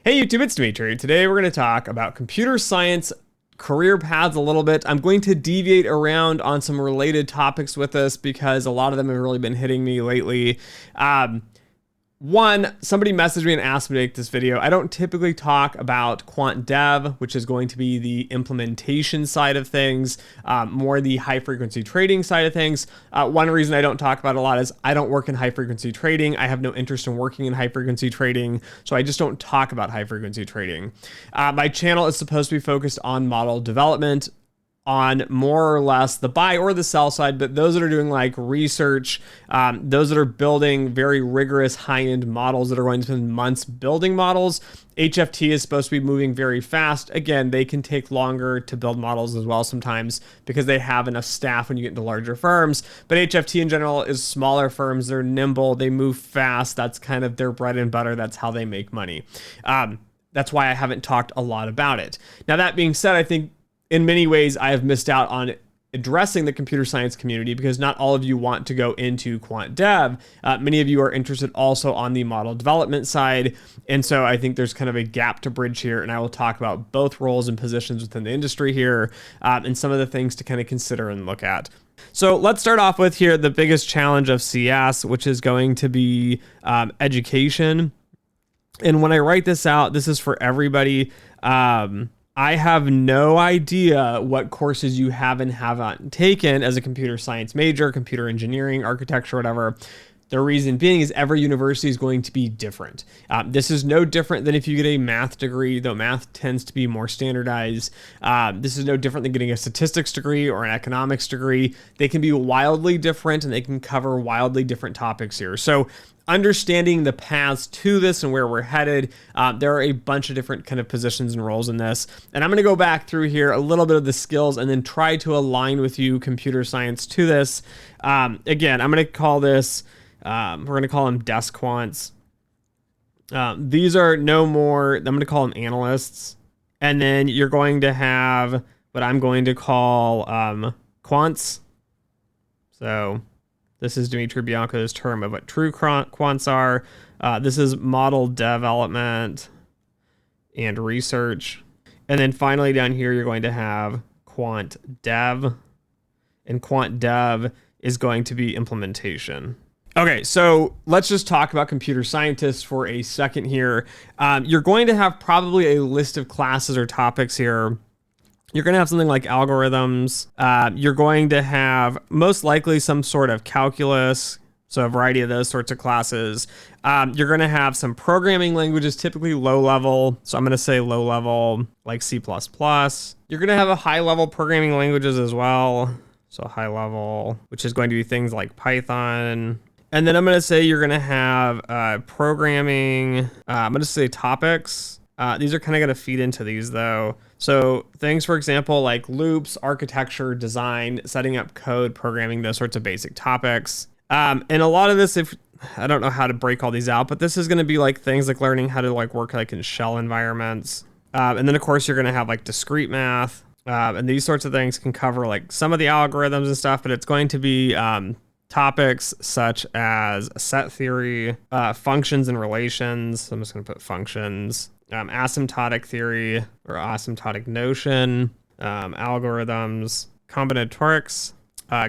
Hey YouTube, it's Dimitri. Today we're going to talk about computer science career paths a little bit. I'm going to deviate around on some related topics with this because a lot of them have really been hitting me lately. One, somebody messaged me and asked me to make this video. I don't typically talk about quant dev, which is going to be the implementation side of things, more the high frequency trading side of things. One reason I don't talk about it a lot is I don't work in high frequency trading. I have no interest in working in high frequency trading, so I just don't talk about high frequency trading. My channel is supposed to be focused on model development, on more or less the buy or the sell side, but those that are doing like research, those that are building very rigorous high-end models that are going to spend months building models, HFT is supposed to be moving very fast. Again, they can take longer to build models as well sometimes because they have enough staff when you get into larger firms. But HFT in general is smaller firms. They're nimble. They move fast. That's kind of their bread and butter. That's how they make money. That's why I haven't talked a lot about it. Now, that being said, I think in many ways, I have missed out on addressing the computer science community because not all of you want to go into quant dev. Many of you are interested also on the model development side. And so I think there's kind of a gap to bridge here. And I will talk about both roles and positions within the industry here and some of the things to kind of consider and look at. So let's start off with here the biggest challenge of CS, which is going to be education. And when I write this out, this is for everybody. I have no idea what courses you have and haven't taken as a computer science major, computer engineering, architecture, whatever. The reason being is every university is going to be different. This is no different than if you get a math degree, though math tends to be more standardized. This is no different than getting a statistics degree or an economics degree. They can be wildly different and they can cover wildly different topics here. So understanding the paths to this and where we're headed, there are a bunch of different kind of positions and roles in this. And I'm going to go back through here a little bit of the skills and then try to align with you computer science to this. Again, I'm going to call this, we're going to call them desk quants. These are no more, I'm going to call them analysts. And then you're going to have what I'm going to call quants. So this is Dimitri Bianco's term of what true quants are. This is model development and research. And then finally down here, you're going to have quant dev. And quant dev is going to be implementation. Okay, so let's just talk about computer scientists for a second here. You're going to have probably a list of classes or topics here. You're going to have something like algorithms. You're going to have most likely some sort of calculus, so a variety of those sorts of classes. You're going to have some programming languages, typically low level. So I'm going to say low level, like C++. You're going to have a high level programming languages as well. So high level, which is going to be things like Python. And then I'm going to say you're going to have programming. I'm going to say topics. These are kind of going to feed into these though. So things, for example, like loops, architecture, design, setting up code, programming, those sorts of basic topics. And a lot of this, if I don't know how to break all these out, but this is going to be like things like learning how to like work like in shell environments. And then of course you're going to have like discrete math. And these sorts of things can cover like some of the algorithms and stuff, but it's going to be topics such as set theory, functions and relations. So I'm just going to put functions. Asymptotic theory or asymptotic notion, algorithms, combinatorics,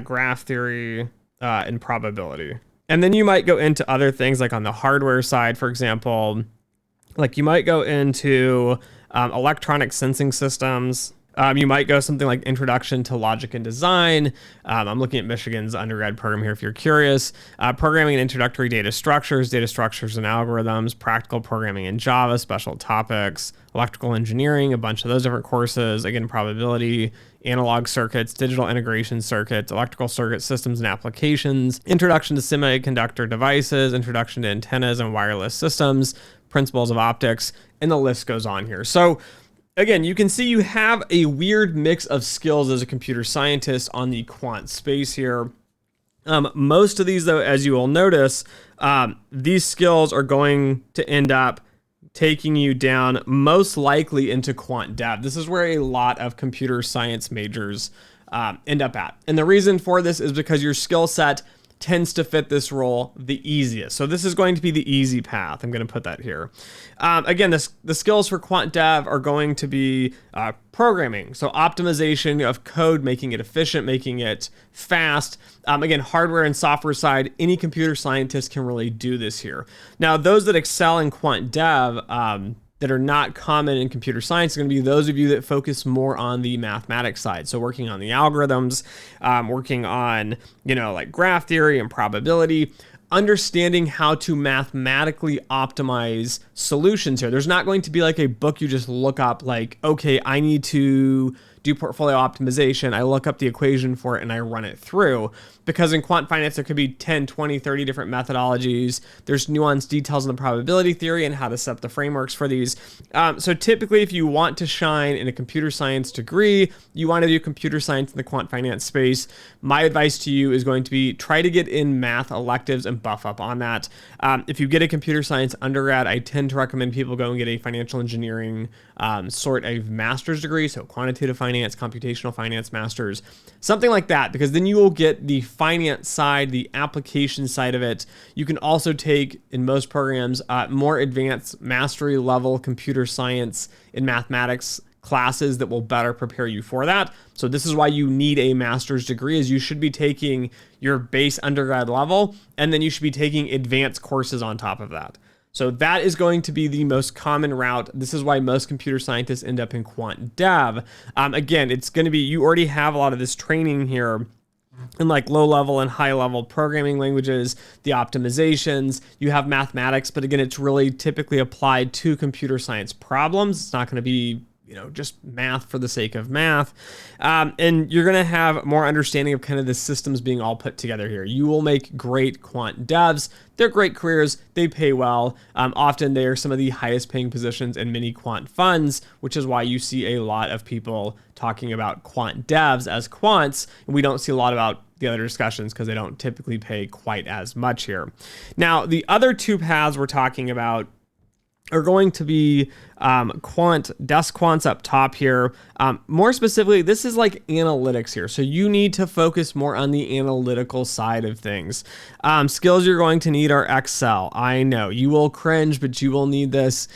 graph theory, and probability. And then you might go into other things like on the hardware side, for example, like you might go into electronic sensing systems. You might go something like Introduction to Logic and Design. I'm looking at Michigan's undergrad program here if you're curious. Programming and Introductory Data Structures and Algorithms, Practical Programming in Java, Special Topics, Electrical Engineering, a bunch of those different courses. Again, Probability, Analog Circuits, Digital Integration Circuits, Electrical Circuit Systems and Applications, Introduction to Semiconductor Devices, Introduction to Antennas and Wireless Systems, Principles of Optics, and the list goes on here. So again, you can see you have a weird mix of skills as a computer scientist on the quant space here. Most of these, though, as you will notice, these skills are going to end up taking you down most likely into quant dev. This is where a lot of computer science majors end up at. And the reason for this is because your skill set tends to fit this role the easiest. So this is going to be the easy path. I'm going to put that here. Again, the skills for quant dev are going to be programming. So optimization of code, making it efficient, making it fast. Again, hardware and software side, any computer scientist can really do this here. Now, those that excel in quant dev, that are not common in computer science are going to be those of you that focus more on the mathematics side. So working on the algorithms, working on, like graph theory and probability, understanding how to mathematically optimize solutions here. There's not going to be like a book you just look up like, okay, I need to do portfolio optimization. I look up the equation for it and I run it through. Because in quant finance, there could be 10, 20, 30 different methodologies. There's nuanced details in the probability theory and how to set up the frameworks for these. So typically, if you want to shine in a computer science degree, you want to do computer science in the quant finance space, my advice to you is going to be try to get in math electives and buff up on that. If you get a computer science undergrad, I tend to recommend people go and get a financial engineering sort of master's degree. So quantitative finance, computational finance masters, something like that, because then you will get the finance side, the application side of it. You can also take, in most programs, more advanced mastery level computer science and mathematics classes that will better prepare you for that. So this is why you need a master's degree, is you should be taking your base undergrad level, and then you should be taking advanced courses on top of that. So that is going to be the most common route. This is why most computer scientists end up in quant dev. Again, it's going to be, you already have a lot of this training here in like low level and high level programming languages, the optimizations, you have mathematics, but again, it's really typically applied to computer science problems. It's not going to be just math for the sake of math. And you're going to have more understanding of kind of the systems being all put together here. You will make great quant devs. They're great careers. They pay well. Often they are some of the highest paying positions in many quant funds, which is why you see a lot of people talking about quant devs as quants. And we don't see a lot about the other discussions because they don't typically pay quite as much here. Now, the other two paths we're talking about are going to be desk quants up top here. More specifically, this is like analytics here. So you need to focus more on the analytical side of things. Skills you're going to need are Excel. I know you will cringe, but you will need this.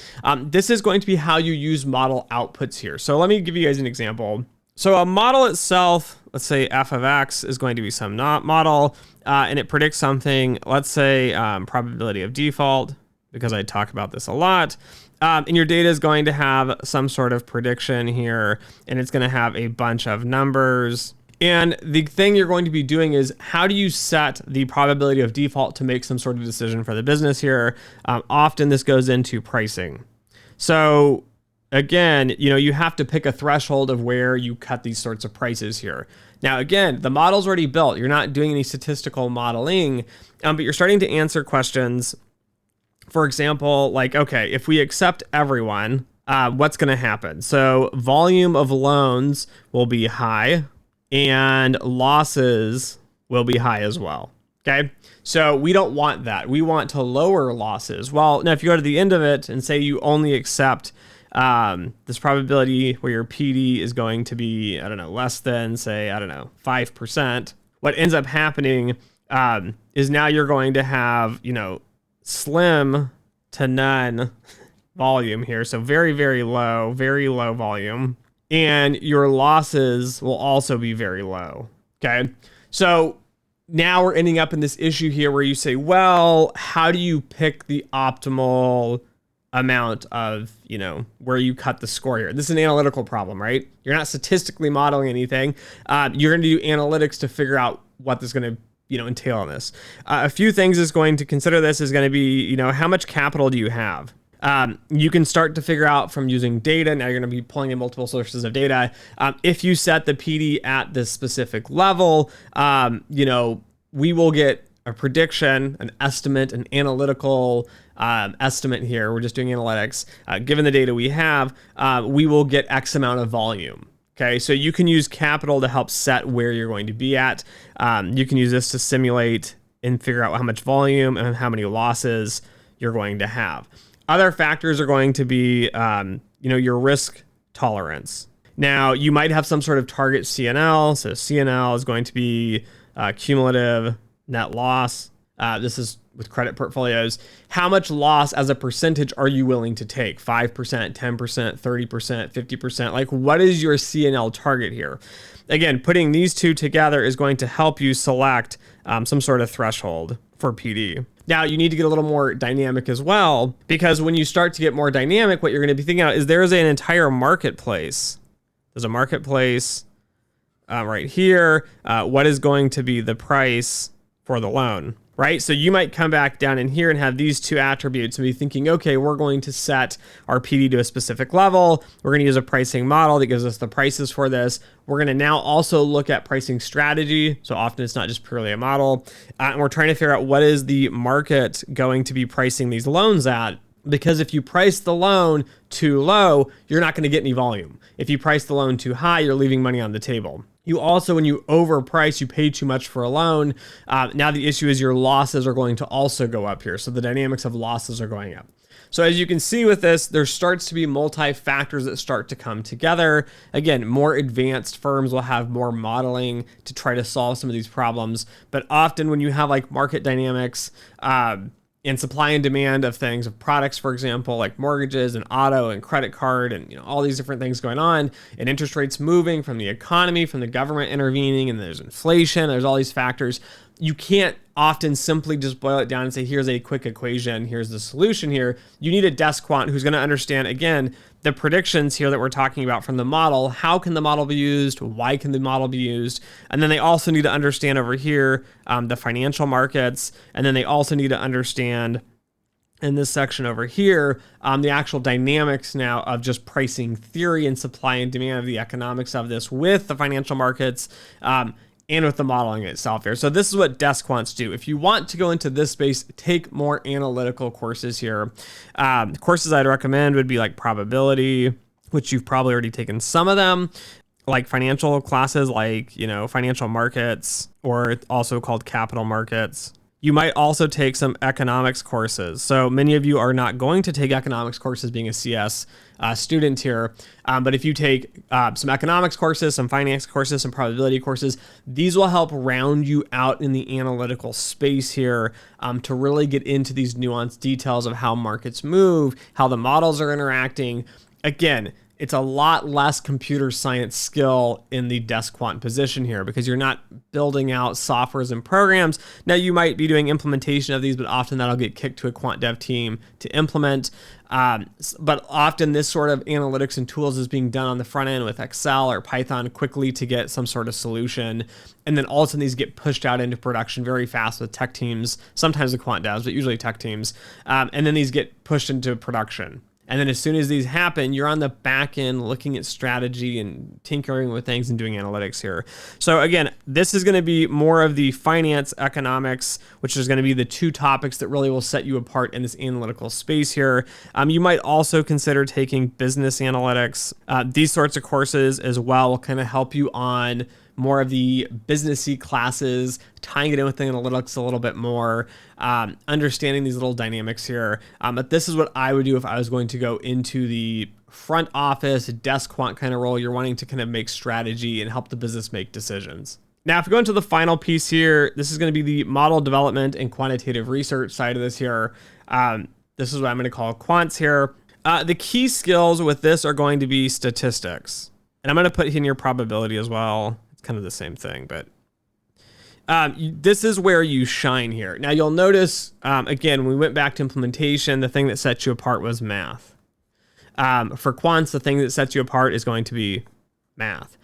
This is going to be how you use model outputs here. So let me give you guys an example. So a model itself, let's say f of x is going to be some model, and it predicts something, let's say probability of default, because I talk about this a lot. And your data is going to have some sort of prediction here, and it's going to have a bunch of numbers. And the thing you're going to be doing is, how do you set the probability of default to make some sort of decision for the business here? Often this goes into pricing. So again, you have to pick a threshold of where you cut these sorts of prices here. Now, again, the model's already built. You're not doing any statistical modeling, but you're starting to answer questions. For example, like, okay, if we accept everyone, what's going to happen? So volume of loans will be high and losses will be high as well. Okay. So we don't want that. We want to lower losses. Well, now if you go to the end of it and say you only accept this probability where your PD is going to be, less than, say, 5%, what ends up happening is now you're going to have, slim to none volume here. So very, very low volume. And your losses will also be very low. Okay. So now we're ending up in this issue here where you say, well, how do you pick the optimal amount of, where you cut the score here? This is an analytical problem, right? You're not statistically modeling anything. You're going to do analytics to figure out what this is going to entail on this. A few things is going to consider this is going to be, how much capital do you have? You can start to figure out from using data. Now you're going to be pulling in multiple sources of data. If you set the PD at this specific level, we will get a prediction, an estimate, an analytical estimate here. We're just doing analytics. Given the data we have, we will get X amount of volume. Okay, so you can use capital to help set where you're going to be at. You can use this to simulate and figure out how much volume and how many losses you're going to have. Other factors are going to be, your risk tolerance. Now, you might have some sort of target CNL. So CNL is going to be cumulative net loss. This is with credit portfolios. How much loss as a percentage are you willing to take? 5%, 10%, 30%, 50%? Like, what is your CNL target here? Again, putting these two together is going to help you select some sort of threshold for PD. Now, you need to get a little more dynamic as well, because when you start to get more dynamic, what you're going to be thinking about is there is an entire marketplace. There's a marketplace right here. What is going to be the price for the loan? Right? So you might come back down in here and have these two attributes and be thinking, okay, we're going to set our PD to a specific level. We're going to use a pricing model that gives us the prices for this. We're going to now also look at pricing strategy. So often it's not just purely a model. And we're trying to figure out what is the market going to be pricing these loans at. Because if you price the loan too low, you're not going to get any volume. If you price the loan too high, you're leaving money on the table. You also, when you overprice, you pay too much for a loan. Now the issue is your losses are going to also go up here. So the dynamics of losses are going up. So as you can see with this, there starts to be multi-factors that start to come together. Again, more advanced firms will have more modeling to try to solve some of these problems. But often when you have like market dynamics, and supply and demand of things, of products, for example, like mortgages and auto and credit card and all these different things going on, and interest rates moving from the economy, from the government intervening, and there's inflation, there's all these factors. You can't often simply just boil it down and say, here's a quick equation, here's the solution here. You need a desk quant who's going to understand, again, the predictions here that we're talking about from the model. How can the model be used? Why can the model be used? And then they also need to understand over here the financial markets. And then they also need to understand in this section over here, the actual dynamics now of just pricing theory and supply and demand of the economics of this with the financial markets. And with the modeling itself here. So this is what desk quants do. If you want to go into this space, take more analytical courses here. Courses I'd recommend would be like probability, which you've probably already taken some of them, like financial classes like, financial markets, or also called capital markets. You might also take some economics courses. So many of you are not going to take economics courses being a CS student here. But if you take some economics courses, some finance courses, some probability courses, these will help round you out in the analytical space here to really get into these nuanced details of how markets move, how the models are interacting. Again, it's a lot less computer science skill in the desk quant position here because you're not building out softwares and programs. Now you might be doing implementation of these, but often that'll get kicked to a quant dev team to implement. But often this sort of analytics and tools is being done on the front end with Excel or Python quickly to get some sort of solution. And then all of a sudden these get pushed out into production very fast with tech teams, sometimes the quant devs, but usually tech teams. And then these get pushed into production. And then as soon as these happen, you're on the back end looking at strategy and tinkering with things and doing analytics here. So again, this is going to be more of the finance economics, which is going to be the two topics that really will set you apart in this analytical space here. You might also consider taking business analytics. These sorts of courses as well will kind of help you on more of the businessy classes, tying it in with the analytics a little bit more, understanding these little dynamics here. But this is what I would do if I was going to go into the front office, desk quant kind of role. You're wanting to kind of make strategy and help the business make decisions. Now, if we go into the final piece here, this is going to be the model development and quantitative research side of this here. This is what I'm going to call quants here. The key skills with this are going to be statistics. And I'm going to put in your probability as well. Kind of the same thing, but this is where you shine here. Now you'll notice, again, when we went back to implementation, the thing that sets you apart was math. For quants, the thing that sets you apart is going to be math.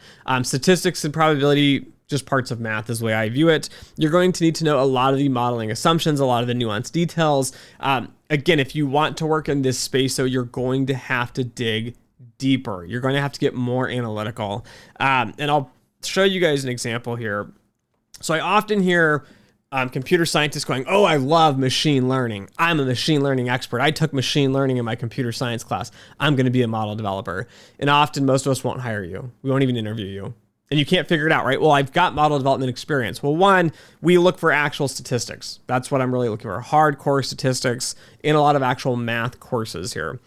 Statistics and probability, just parts of math is the way I view it. You're going to need to know a lot of the modeling assumptions, a lot of the nuanced details. Again, if you want to work in this space, so you're going to have to dig deeper. You're going to have to get more analytical. And I'll show you guys an example here. So I often hear computer scientists going, oh, I love machine learning. I'm a machine learning expert. I took machine learning in my computer science class. I'm going to be a model developer. And often most of us won't hire you. We won't even interview you. And you can't figure it out, right? Well, I've got model development experience. Well, one, we look for actual statistics. That's what I'm really looking for. Hardcore statistics in a lot of actual math courses here.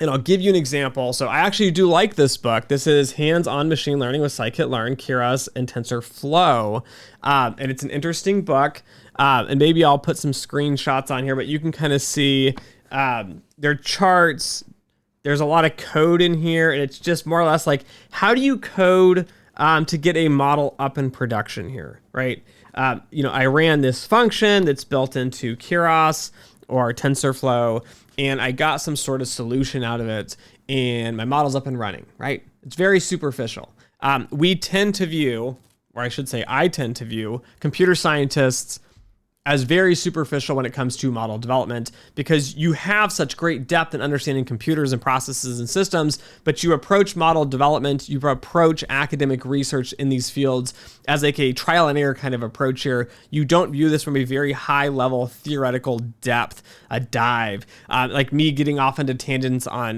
And I'll give you an example. So I actually do like this book. This is Hands-on Machine Learning with Scikit-Learn, Keras, and TensorFlow. And it's an interesting book. And maybe I'll put some screenshots on here, but you can kind of see their charts. There's a lot of code in here, and it's just more or less like, how do you code to get a model up in production here, right? I ran this function that's built into Keras or TensorFlow, and I got some sort of solution out of it, and my model's up and running, right? It's very superficial. We tend to view, or I should say I tend to view, computer scientists as very superficial when it comes to model development, because you have such great depth in understanding computers and processes and systems, but you approach model development, you approach academic research in these fields as like a trial and error kind of approach here. You don't view this from a very high level theoretical depth, a dive, like me getting off into tangents on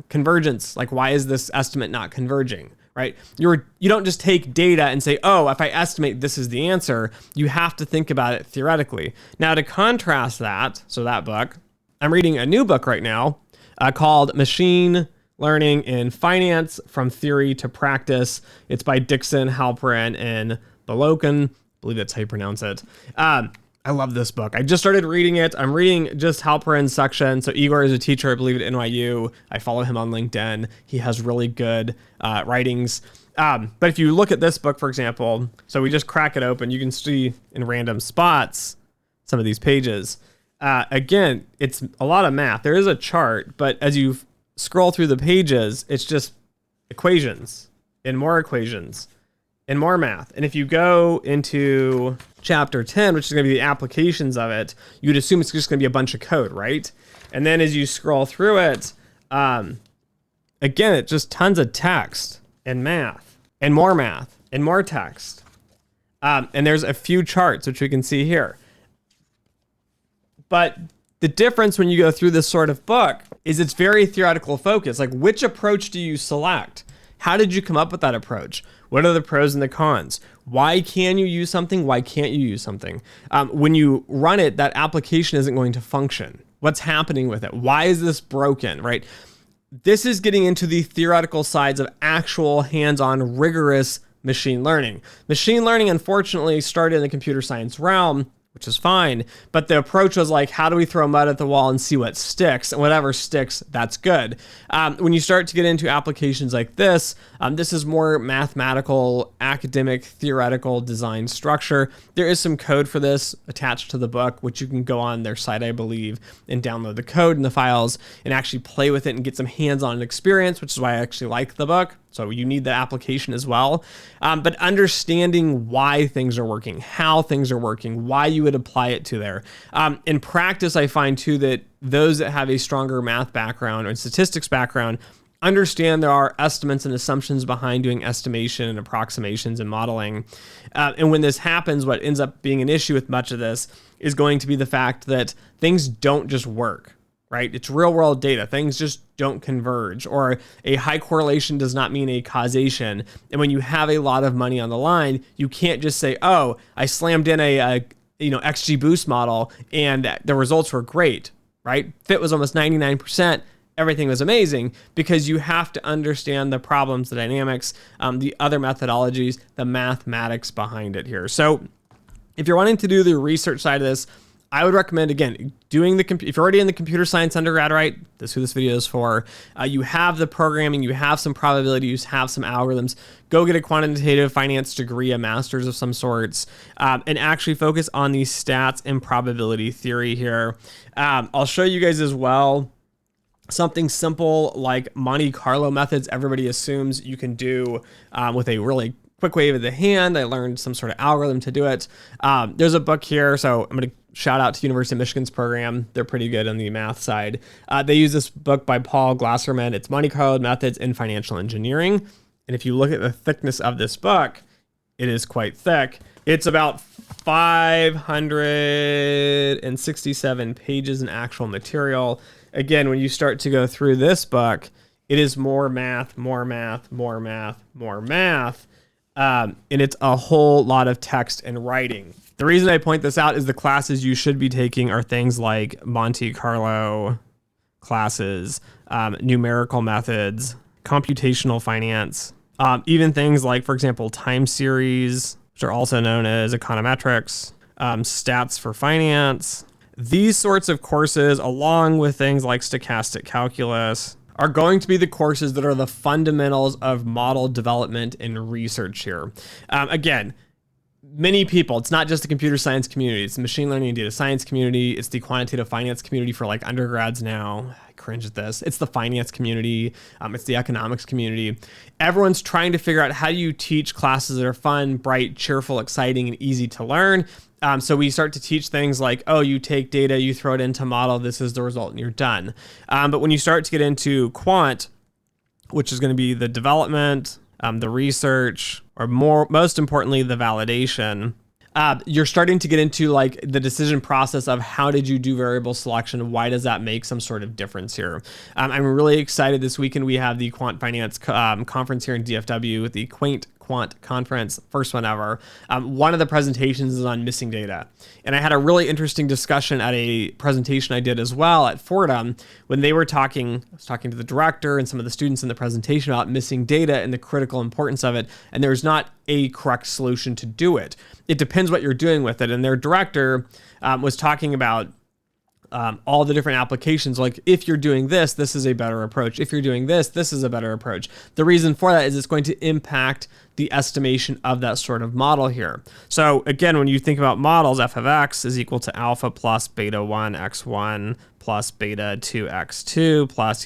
convergence. Like, why is this estimate not converging? Right? You don't just take data and say, oh, if I estimate this is the answer. You have to think about it theoretically. Now, to contrast that, so that book, I'm reading a new book right now called Machine Learning in Finance, From Theory to Practice. It's by Dixon, Halperin, and Belokan. I believe that's how you pronounce it. I love this book. I just started reading it. I'm reading just Halperin's section. So Igor is a teacher, I believe, at NYU. I follow him on LinkedIn. He has really good writings. But if you look at this book, for example, so we just crack it open, you can see in random spots some of these pages. Again, it's a lot of math. There is a chart, but as you scroll through the pages, it's just equations and more equations and more math. And if you go into chapter 10, which is going to be the applications of it, you'd assume it's just going to be a bunch of code, right? And then as you scroll through it, again, it's just tons of text and math and more text. And there's a few charts, which we can see here. But the difference when you go through this sort of book is it's very theoretical focused. Like, which approach do you select? How did you come up with that approach? What are the pros and the cons? Why can you use something? Why can't you use something? When you run it, that application isn't going to function. What's happening with it? Why is this broken, right? This is getting into the theoretical sides of actual hands-on rigorous machine learning. Machine learning, unfortunately, started in the computer science realm, which is fine. But the approach was like, how do we throw mud at the wall and see what sticks? And whatever sticks, that's good. When you start to get into applications like this, this is more mathematical, academic, theoretical design structure. There is some code for this attached to the book, which you can go on their site, I believe, and download the code and the files and actually play with it and get some hands-on experience, which is why I actually like the book. So you need the application as well. But understanding why things are working, how things are working, why you would apply it to there. In practice, I find too that those that have a stronger math background or statistics background understand there are estimates and assumptions behind doing estimation and approximations and modeling. And when this happens, what ends up being an issue with much of this is going to be the fact that things don't just work. Right? It's real world data. Things just don't converge, or a high correlation does not mean a causation. And when you have a lot of money on the line, you can't just say, oh, I slammed in a XGBoost model and the results were great, right? Fit was almost 99%. Everything was amazing, because you have to understand the problems, the dynamics, the other methodologies, the mathematics behind it here. So if you're wanting to do the research side of this, I would recommend, again, doing if you're already in the computer science undergrad, right? That's who this video is for. You have the programming, you have some probabilities, have some algorithms. Go get a quantitative finance degree, a master's of some sorts, and actually focus on these stats and probability theory here. I'll show you guys as well something simple like Monte Carlo methods. Everybody assumes you can do with a really quick wave of the hand. I learned some sort of algorithm to do it. There's a book here, so I'm going to shout out to University of Michigan's program. They're pretty good on the math side. They use this book by Paul Glasserman. It's Monte Carlo Methods in Financial Engineering. And if you look at the thickness of this book, it is quite thick. It's about 567 pages in actual material. Again, when you start to go through this book, it is more math, more math, more math, more math. And it's a whole lot of text and writing. The reason I point this out is the classes you should be taking are things like Monte Carlo classes, numerical methods, computational finance, even things like, for example, time series, which are also known as econometrics, stats for finance. These sorts of courses, along with things like stochastic calculus, are going to be the courses that are the fundamentals of model development and research here. Again, many people, it's not just the computer science community, it's the machine learning and data science community, it's the quantitative finance community for like undergrads now. I cringe at this. It's the finance community, it's the economics community. Everyone's trying to figure out how do you teach classes that are fun, bright, cheerful, exciting, and easy to learn. So we start to teach things like, oh, you take data, you throw it into model, this is the result, and you're done. But when you start to get into quant, which is going to be the development, the research, or most importantly, the validation, you're starting to get into like the decision process of how did you do variable selection? Why does that make some sort of difference here? I'm really excited. This weekend we have the Quant Finance conference here in DFW, the Quant conference, first one ever. One of the presentations is on missing data. And I had a really interesting discussion at a presentation I did as well at Fordham when they were I was talking to the director and some of the students in the presentation about missing data and the critical importance of it. And there's not a correct solution to do it. It depends what you're doing with it. And their director was talking about all the different applications. Like if you're doing this, this is a better approach. If you're doing this, this is a better approach. The reason for that is it's going to impact the estimation of that sort of model here. So again, when you think about models, f of x is equal to alpha plus beta 1 x1 plus beta 2 x2 plus,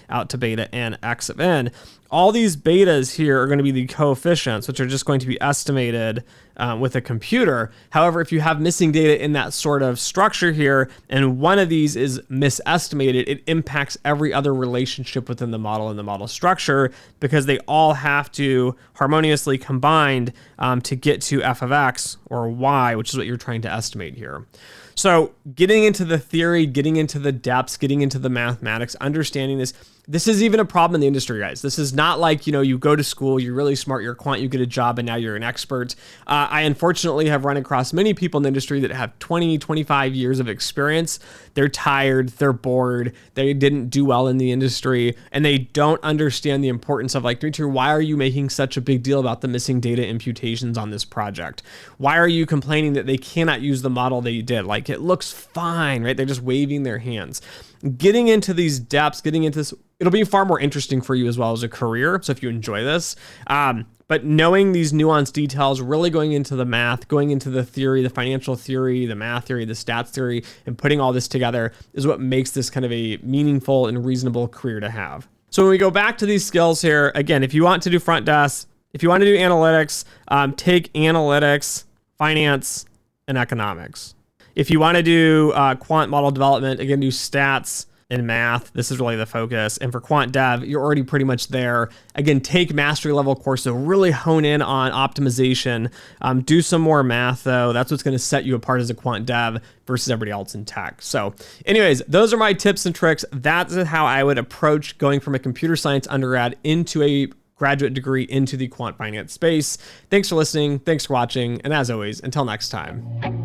out to beta n x of n. All these betas here are going to be the coefficients, which are just going to be estimated with a computer. However, if you have missing data in that sort of structure here, and one of these is misestimated, it impacts every other relationship within the model and the model structure because they all have to harmoniously combined to get to f of x or y, which is what you're trying to estimate here. So getting into the theory, getting into the depths, getting into the mathematics, understanding this is even a problem in the industry, guys. This is not like, you go to school, you're really smart, you're a quant, you get a job, and now you're an expert. I unfortunately have run across many people in the industry that have 20, 25 years of experience. They're tired, they're bored, they didn't do well in the industry, and they don't understand the importance of like, Dimitri, why are you making such a big deal about the missing data imputations on this project? Why are you complaining that they cannot use the model that you did? Like, it looks fine, right? They're just waving their hands. Getting into these depths, getting into this, it'll be far more interesting for you as well as a career. So if you enjoy this, but knowing these nuanced details, really going into the math, going into the theory, the financial theory, the math theory, the stats theory, and putting all this together is what makes this kind of a meaningful and reasonable career to have. So when we go back to these skills here, again, if you want to do front desk, if you want to do analytics, take analytics, finance, and economics. If you want to do quant model development, again, do stats and math. This is really the focus. And for quant dev, you're already pretty much there. Again, take mastery level courses, really hone in on optimization. Do some more math though. That's what's going to set you apart as a quant dev versus everybody else in tech. So anyways, those are my tips and tricks. That's how I would approach going from a computer science undergrad into a graduate degree into the quant finance space. Thanks for listening. Thanks for watching. And as always, until next time.